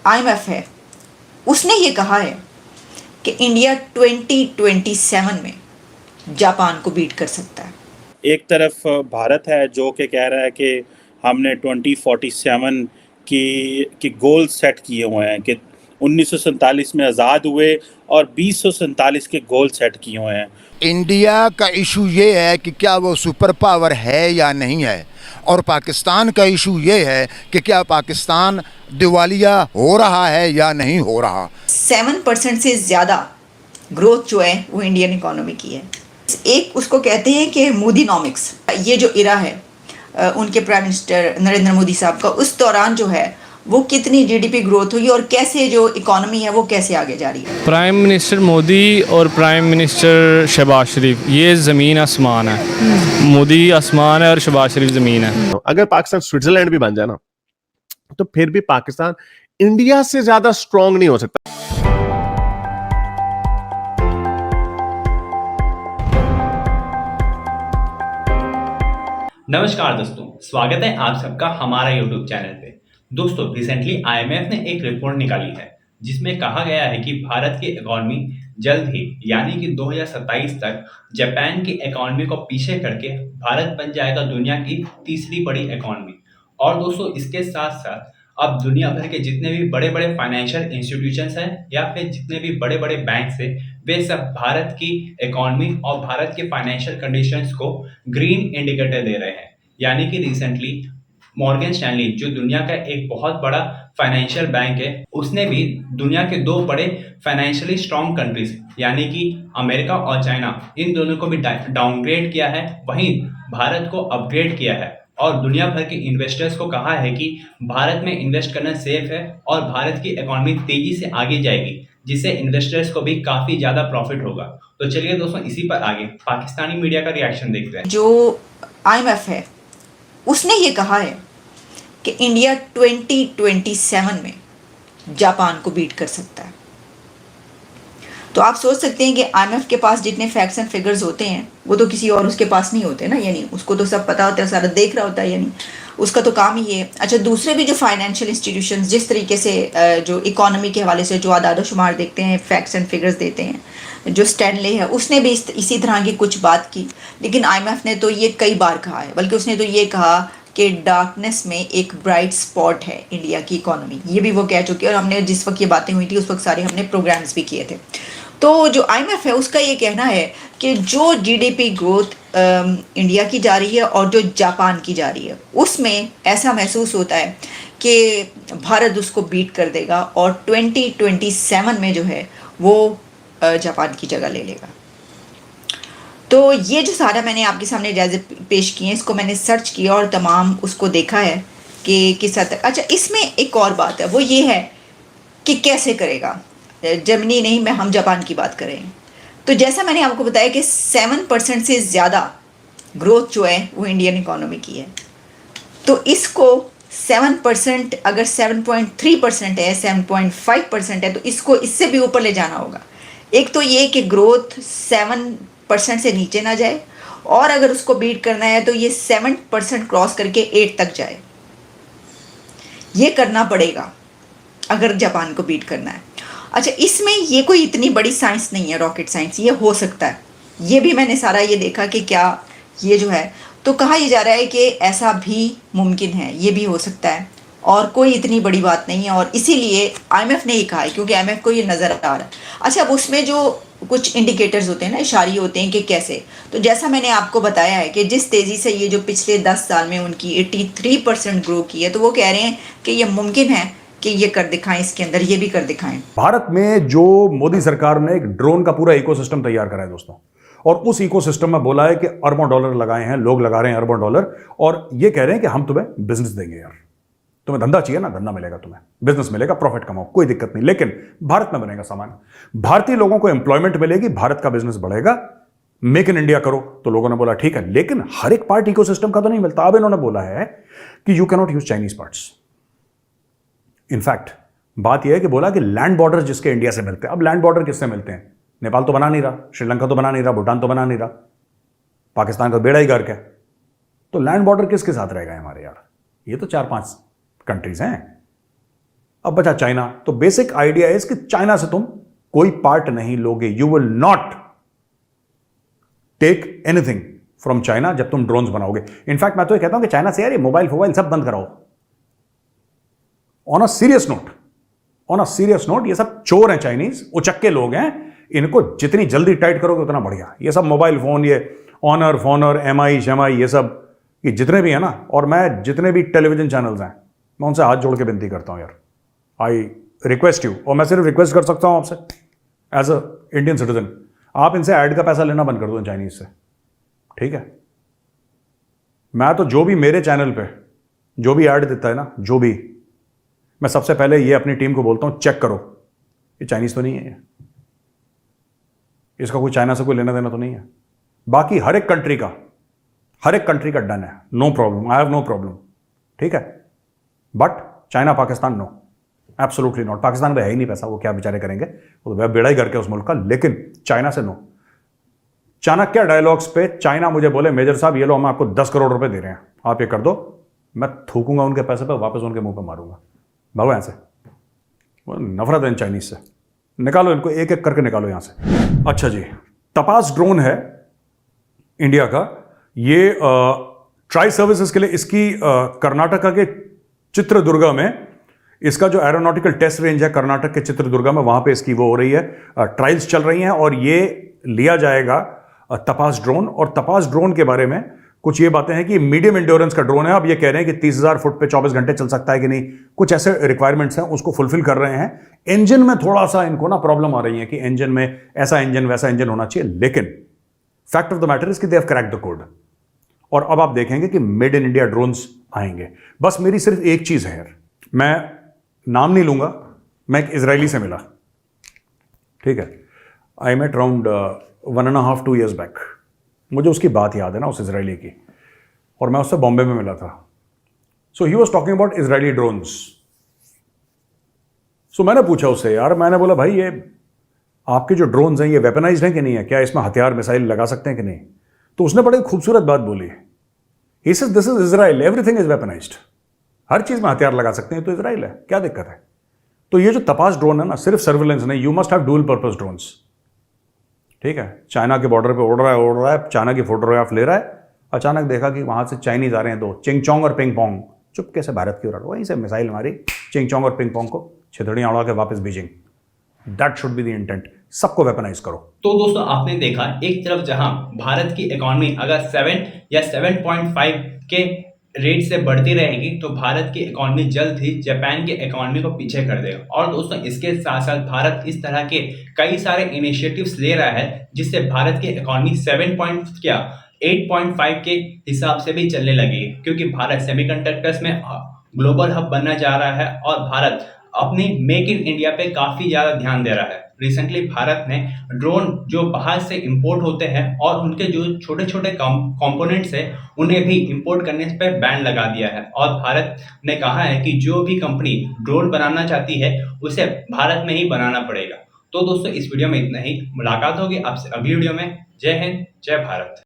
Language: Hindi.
आईएमएफ है, उसने ये कहा है कि इंडिया 2027 में जापान को बीट कर सकता है। एक तरफ भारत है जो कि कह रहा है कि हमने 2047 की गोल सेट किए हुए हैं कि 1947 में आज़ाद हुए और 2047 के गोल सेट किए हुए हैं। इंडिया का इशू ये है कि क्या वो सुपर पावर है या नहीं है, और पाकिस्तान का इशू ये है कि क्या पाकिस्तान दिवालिया हो रहा है या नहीं हो रहा। 7% से ज़्यादा ग्रोथ जो है वो इंडियन इकोनॉमी की है। एक उसको कहते हैं कि मोदीनॉमिक्स, ये जो इरा है उनके प्राइम मिनिस्टर नरेंद्र मोदी साहब का, उस दौरान जो है वो कितनी जीडीपी ग्रोथ हुई और कैसे जो इकोनॉमी है वो कैसे आगे जा रही है। प्राइम मिनिस्टर मोदी और प्राइम मिनिस्टर शहबाज शरीफ, ये ज़मीन आसमान है। मोदी आसमान है और शहबाज शरीफ ज़मीन है। अगर पाकिस्तान स्विट्जरलैंड भी बन जाए ना, तो फिर भी पाकिस्तान इंडिया से ज्यादा स्ट्रांग नहीं हो सकता। नमस्कार दोस्तों, स्वागत है आप सबका हमारा YouTube चैनल पे। दोस्तों, रिसेंटली IMF ने एक रिपोर्ट निकाली है जिसमें कहा गया है कि भारत की इकोनॉमी जल्द ही यानी कि 2027 तक जापान की इकोनॉमी को पीछे करके भारत बन जाएगा दुनिया की तीसरी बड़ी इकोनॉमी। और दोस्तों, इसके साथ साथ अब दुनिया भर के जितने भी बड़े बड़े फाइनेंशियल इंस्टीट्यूशंस हैं या फिर जितने भी बड़े बड़े बैंक्स हैं, वे सब भारत की इकोनॉमी और भारत के फाइनेंशियल कंडीशंस को ग्रीन इंडिकेटर दे रहे हैं। यानी कि रिसेंटली मॉर्गन स्टैनली, जो दुनिया का एक बहुत बड़ा फाइनेंशियल बैंक है, उसने भी दुनिया के दो बड़े फाइनेंशियली स्ट्रॉन्ग कंट्रीज यानी कि अमेरिका और चाइना, इन दोनों को भी डाउनग्रेड किया है, वहीं भारत को अपग्रेड किया है और दुनिया भर के इन्वेस्टर्स को कहा है कि भारत में इन्वेस्ट करना सेफ है और भारत की इकोनॉमी तेजी से आगे जाएगी, जिससे इन्वेस्टर्स को भी काफी ज्यादा प्रॉफिट होगा। तो चलिए दोस्तों, इसी पर आगे पाकिस्तानी मीडिया का रिएक्शन देखते हैं। जो आईएमएफ है उसने ये कहा है कि इंडिया 2027 में जापान को बीट कर सकता है। तो आप सोच सकते हैं कि आईएमएफ के पास जितने फैक्ट्स एंड फिगर्स होते हैं वो तो किसी और उसके पास नहीं होते ना, यानी उसको तो सब पता होता है, सारा देख रहा होता है, यानी उसका तो काम ही है। अच्छा, दूसरे भी जो फाइनेंशियल इंस्टीट्यूशंस जिस तरीके से जो इकोनॉमी के हवाले से जो आदाद शुमार देखते हैं, फैक्ट्स एंड फिगर्स देते हैं, जो स्टैनले है उसने भी इसी तरह की कुछ बात की, लेकिन आईएमएफ ने तो ये कई बार कहा है, बल्कि उसने तो ये कहा कि डार्कनेस में एक ब्राइट स्पॉट है इंडिया की इकोनॉमी, ये भी वो कह चुकी है। और हमने जिस वक्त ये बातें हुई थी उस वक्त सारे हमने प्रोग्राम्स भी किए थे। तो जो आईएमएफ है उसका ये कहना है कि जो जीडीपी ग्रोथ इंडिया की जा रही है और जो जापान की जा रही है, उसमें ऐसा महसूस होता है कि भारत उसको बीट कर देगा और 2027 में जो है वो जापान की जगह ले लेगा। तो ये जो सारा मैंने आपके सामने जायज़े पेश किए हैं, इसको मैंने सर्च किया और तमाम उसको देखा है कि किस हद तक। अच्छा, इसमें एक और बात है, वो ये है कि कैसे करेगा। जर्मनी नहीं, मैं हम जापान की बात करें तो जैसा मैंने आपको बताया कि 7% से ज़्यादा ग्रोथ जो है वो इंडियन इकोनॉमी की है। तो इसको 7% अगर 7.3% है, 7.5% है, तो इसको इससे भी ऊपर ले जाना होगा। एक तो ये कि ग्रोथ 7% से नीचे ना जाए, और अगर उसको बीट करना है तो ये 7% क्रॉस करके 8 तक जाए। ये करना पड़ेगा अगर जापान को बीट करना है। अच्छा, इसमें ये कोई इतनी बड़ी साइंस नहीं है, रॉकेट साइंस, ये हो सकता है। ये भी मैंने सारा ये देखा कि क्या ये जो है, तो कहा यह जा रहा है कि ऐसा भी मुमकिन है, ये भी हो सकता है और कोई इतनी बड़ी बात नहीं है। और इसीलिए आईएमएफ ने ही कहा है, क्योंकि आईएमएफ को ये नज़र आ रहा है। अच्छा, अब उसमें जो कुछ इंडिकेटर्स होते हैं ना, इशारे होते हैं कि कैसे, तो जैसा मैंने आपको बताया है कि जिस तेज़ी से ये जो पिछले 10 साल में उनकी 83% ग्रो की है, तो वो कह रहे हैं कि ये मुमकिन है कि ये कर दिखाएं, इसके अंदर ये भी कर दिखाएं। भारत में जो मोदी सरकार ने एक ड्रोन का पूरा इकोसिस्टम तैयार करा है दोस्तों, और उस इकोसिस्टम में बोला है कि अरबों डॉलर लगाए हैं, लोग लगा रहे हैं अरबों डॉलर, और ये कह रहे हैं कि हम तुम्हें बिजनेस देंगे यार, तुम्हें धंधा चाहिए ना, धंधा मिलेगा, तुम्हें बिजनेस मिलेगा, प्रॉफिट कमाओ, कोई दिक्कत नहीं, लेकिन भारत में बनेगा सामान, भारतीय लोगों को एम्प्लॉयमेंट मिलेगी, भारत का बिजनेस बढ़ेगा, मेक इन इंडिया करो। तो लोगों ने बोला ठीक है, लेकिन हर एक पार्ट इकोसिस्टम का तो नहीं मिलता। अब इन्होंने बोला है कि you cannot use Chinese parts. In fact बात यह है कि बोला कि लैंड बॉर्डर जिसके इंडिया से मिलते हैं, अब लैंड बॉर्डर किससे मिलते हैं? नेपाल तो बना नहीं रहा, श्रीलंका तो बना नहीं रहा, भूटान तो बना नहीं रहा, पाकिस्तान का बेड़ा ही गर्क है, तो लैंड बॉर्डर किसके साथ रह गए हमारे यार? ये तो 4-5 कंट्रीज हैं। अब बचा चाइना। तो बेसिक आइडिया है कि चाइना से तुम कोई पार्ट नहीं लोगे, you will not take anything from China जब तुम ड्रोन्स बनाओगे। इनफैक्ट मैं तो ये कहता हूं कि चाइना से यार ये मोबाइल सब बंद कराओ। ऑन अ सीरियस नोट, ये सब चोर हैं, चाइनीज उचक्के लोग हैं, इनको जितनी जल्दी टाइट करोगे उतना बढ़िया। ये सब मोबाइल फोन, ये ऑनर फोनर, एमआई शेमआई, ये सब, ये जितने भी है ना, और मैं जितने भी टेलीविजन चैनल्स हैं मैं उनसे हाथ जोड़ के विनती करता हूं यार, आई रिक्वेस्ट यू, और मैं सिर्फ रिक्वेस्ट कर सकता हूं आपसे एज अ इंडियन सिटीजन, आप इनसे ऐड का पैसा लेना बंद कर दो चाइनीज से, ठीक है। मैं तो जो भी मेरे चैनल पे जो भी ऐड देता है ना, जो भी, मैं सबसे पहले ये अपनी टीम को बोलता हूं, चेक करो ये चाइनीज तो नहीं है, इसका कोई चाइना से कोई लेना देना तो नहीं है। बाकी हर एक कंट्री का डन है, no problem, I have no problem, ठीक है। But China Pakistan no, absolutely not. Pakistan में है ही नहीं पैसा, वो क्या बेचारे करेंगे, वो तो बेड़ा ही करके उस मुल्क का, लेकिन चाइना से नो। चाणक्य डायलॉग्स पे चाइना मुझे बोले, मेजर साहब ये लो हम आपको 10 करोड़ रुपए दे रहे हैं, आप ये कर दो, मैं थूकूंगा उनके पैसे पे, वापस उनके मुंह पे मारूंगा, भागो यहां से। वो नफरत है इन चाइनीज से, निकालो इनको, एक एक करके निकालो यहां से। अच्छा जी, तपास ड्रोन है इंडिया का, ये ट्राई सर्विसेज के लिए, इसकी कर्नाटका के चित्रदुर्गा में, इसका जो एरोनॉटिकल टेस्ट रेंज है कर्नाटक के चित्रदुर्गा में, वहां पे इसकी वो हो रही है, ट्रायल्स चल रही हैं, और ये लिया जाएगा तपास ड्रोन। और तपास ड्रोन के बारे में कुछ ये बातें हैं कि मीडियम एंड्योरेंस का ड्रोन है। अब ये कह रहे हैं कि 30,000 फुट पे 24 घंटे चल सकता है कि नहीं, कुछ ऐसे रिक्वायरमेंट्स हैं, उसको फुलफिल कर रहे हैं। इंजन में थोड़ा सा इनको ना प्रॉब्लम आ रही है कि इंजन में ऐसा इंजन वैसा इंजन होना चाहिए, लेकिन fact of the matter is कि they have cracked the code. और अब आप देखेंगे कि मेड इन इंडिया ड्रोन्स आएंगे। बस मेरी सिर्फ एक चीज है यार, मैं नाम नहीं लूंगा, मैं एक इजरायली से मिला, ठीक है, I met around 1.5-2 years back, मुझे उसकी बात याद है ना उस इजरायली की, और मैं उससे बॉम्बे में मिला था। So he was talking about Israeli drones. So मैंने पूछा उससे, यार मैंने बोला भाई ये आपके जो ड्रोन्स हैं ये वेपनाइज्ड हैं कि नहीं है, क्या इसमें हथियार मिसाइल लगा सकते हैं कि नहीं। तो उसने बड़ी खूबसूरत बात बोली, he said this is Israel, everything is weaponized, हर चीज में हथियार लगा सकते हैं, तो इजराइल है, क्या दिक्कत है। तो ये जो तपास ड्रोन है ना, सिर्फ सर्विलेंस नहीं, you must have dual purpose drones, ठीक है। चाइना के बॉर्डर पे उड़ रहा है, चाइना की फोटोग्राफ ले रहा है, अचानक देखा कि वहां से चाइनीज आ रहे हैं, दो चिंगचोंग और पिंग पोंग, चुपके से भारत की ओर, वहीं से मिसाइल मारी चिंगचोंग और पिंग पोंग को, छितड़ियां उड़ा के वापस Beijing. That should be the intent, सबको वेपनाइज करो। तो दोस्तों आपने देखा, एक तरफ जहां भारत की इकोनॉमी अगर 7 या 7.5 के रेट से बढ़ती रहेगी तो भारत की इकोनॉमी जल्द ही जापान की इकोनॉमी को पीछे कर देगा। और दोस्तों इसके साथ साथ भारत इस तरह के कई सारे इनिशिएटिव्स ले रहा है जिससे भारत की इकोनॉमी 8.5 के हिसाब से भी चलने लगी है, क्योंकि भारत सेमीकंडक्टर्स में ग्लोबल हब बनना जा रहा है और भारत अपनी मेक इन इंडिया पे काफी ज्यादा ध्यान दे रहा है। रिसेंटली भारत ने ड्रोन जो बाहर से इंपोर्ट होते हैं और उनके जो छोटे छोटे कंपोनेंट्स हैं उन्हें भी इंपोर्ट करने पे बैन लगा दिया है। और भारत ने कहा है कि जो भी कंपनी ड्रोन बनाना चाहती है उसे भारत में ही बनाना पड़ेगा। तो दोस्तों इस वीडियो में इतना ही, मुलाकात होगी आपसे अगली वीडियो में। जय हिंद, जय भारत।